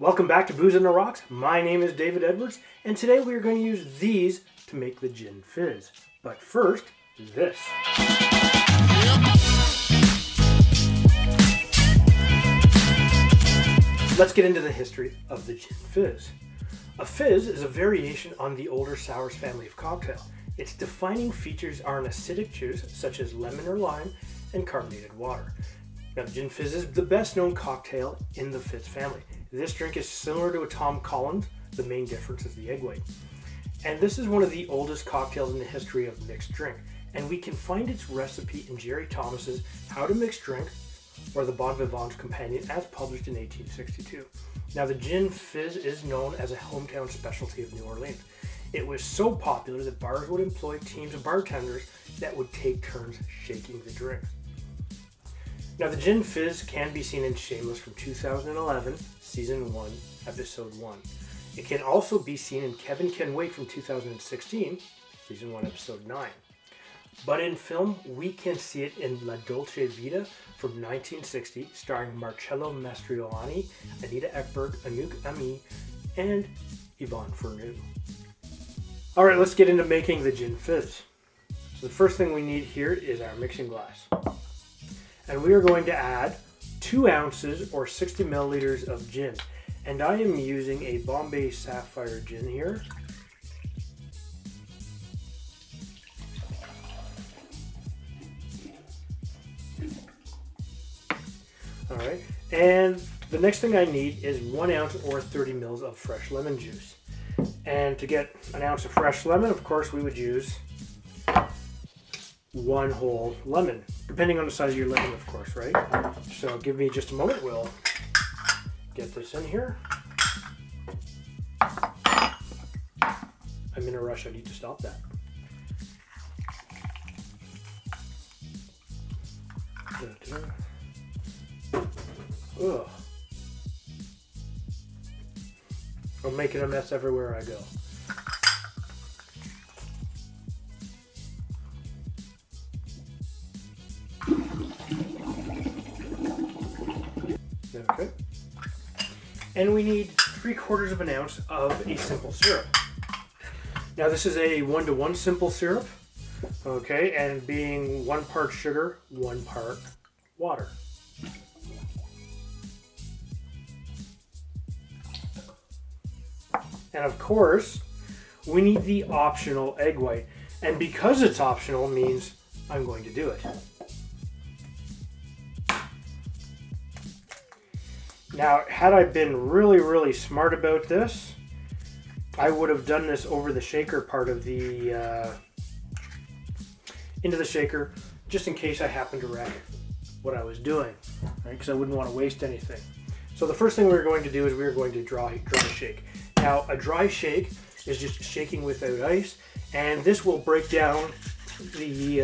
Welcome back to Booze on the Rocks. My name is David Edwards, and today we are going to use these to make the gin fizz. But first, this. Let's get into the history of the gin fizz. A fizz is a variation on the older sours family of cocktail. Its defining features are an acidic juice, such as lemon or lime, and carbonated water. Now, the gin fizz is the best known cocktail in the fizz family. This drink is similar to a Tom Collins. The main difference is the egg white. And this is one of the oldest cocktails in the history of mixed drink. And we can find its recipe in Jerry Thomas's How to Mix Drink, or the Bon Vivant's Companion, as published in 1862. Now, the gin fizz is known as a hometown specialty of New Orleans. It was so popular that bars would employ teams of bartenders that would take turns shaking the drink. Now, the gin fizz can be seen in Shameless from 2011, Season 1, Episode 1. It can also be seen in Kevin Can Wait from 2016, Season 1, Episode 9. But in film, we can see it in La Dolce Vita from 1960, starring Marcello Mastroianni, Anita Ekberg, Anouk Ami, and Yvonne Furneaux. Alright, let's get into making the gin fizz. So the first thing we need here is our mixing glass. And we are going to add 2 ounces or 60 milliliters of gin. And I am using a Bombay Sapphire gin here. Alright, and the next thing I need is 1 ounce or 30 mils of fresh lemon juice. And to get an ounce of fresh lemon, of course, we would use 1 whole lemon, depending on the size of your lemon, of course, right? So give me just a moment, we'll get this in here. I'm in a rush, I need to stop that. Ugh. I'm making a mess everywhere I go. Okay. And we need 3/4 of an ounce of a simple syrup. Now this is a 1-to-1 simple syrup. Okay, and being 1 part sugar, 1 part water. And of course, we need the optional egg white. And because it's optional means I'm going to do it. Now, had I been really smart about this, I would have done this over the shaker part of the, into the shaker, just in case I happened to wreck what I was doing, right? Because I wouldn't want to waste anything. So the first thing we're going to do is we're going to dry shake. Now, a dry shake is just shaking without ice, and this will break down the,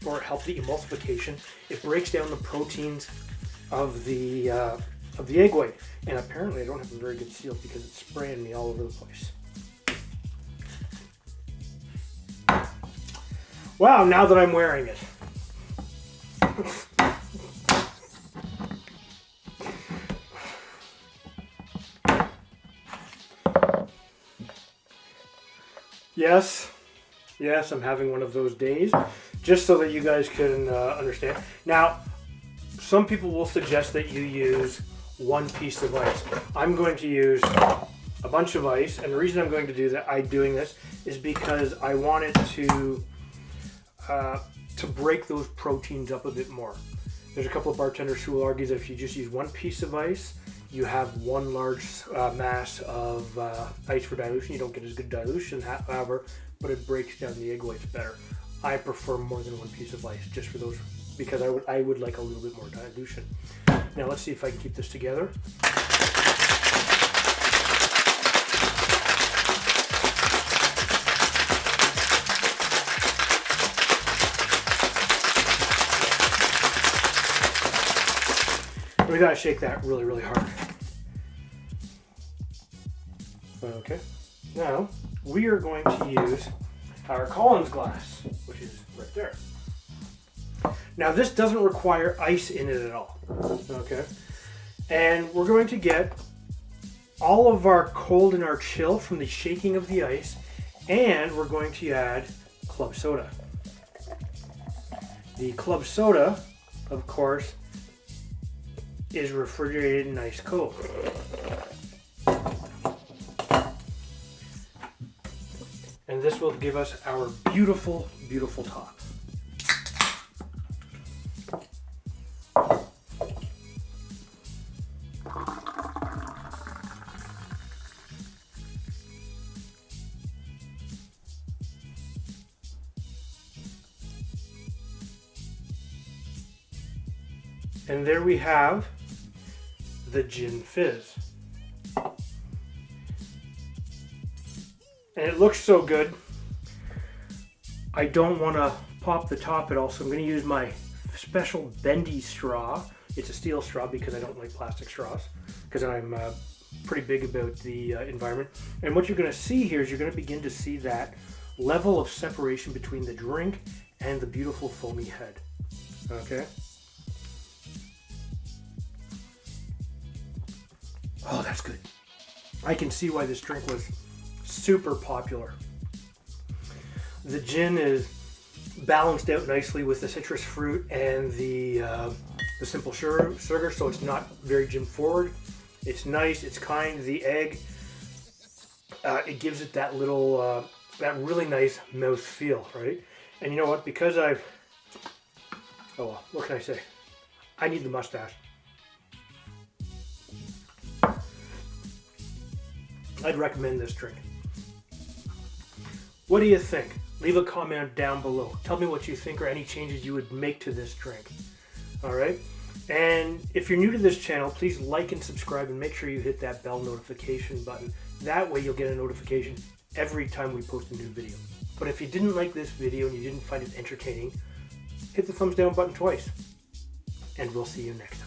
or help the emulsification. It breaks down the proteins of the egg white. And apparently I don't have a very good seal because it's spraying me all over the place. Wow, now that I'm wearing it. Yes, I'm having one of those days, just so that you guys can understand. Now, some people will suggest that you use 1 piece of ice. I'm going to use a bunch of ice, and the reason I'm going to do that, doing this, is because I want it to break those proteins up a bit more. There's a couple of bartenders who will argue that if you just use 1 piece of ice, you have 1 large mass of ice for dilution. You don't get as good dilution, however, but it breaks down the egg whites better. I prefer more than 1 piece of ice, just for those, because I would like a little bit more dilution. Now let's see if I can keep this together. We gotta shake that really hard. Okay, now we are going to use our Collins glass, which is right there. Now this doesn't require ice in it at all, okay? And we're going to get all of our cold and our chill from the shaking of the ice, and we're going to add club soda. The club soda, of course, is refrigerated and ice cold. And this will give us our beautiful, beautiful top. And there we have the Gin Fizz. And it looks so good. I don't want to pop the top at all, so I'm going to use my special bendy straw. It's a steel straw because I don't like plastic straws, because I'm pretty big about the environment. And what you're going to see here is you're going to begin to see that level of separation between the drink and the beautiful foamy head. Okay? Oh, that's good. I can see why this drink was super popular. The gin is balanced out nicely with the citrus fruit and the simple sugar, so it's not very gin forward. It's nice, it's kind. The egg, it gives it that little, that really nice mouth feel, right? And you know what? Because oh well, what can I say? I need the mustache. I'd recommend this drink. What do you think? Leave a comment down below. Tell me what you think or any changes you would make to this drink. Alright? And if you're new to this channel, please like and subscribe and make sure you hit that bell notification button. That way you'll get a notification every time we post a new video. But if you didn't like this video and you didn't find it entertaining, hit the thumbs down button twice. And we'll see you next time.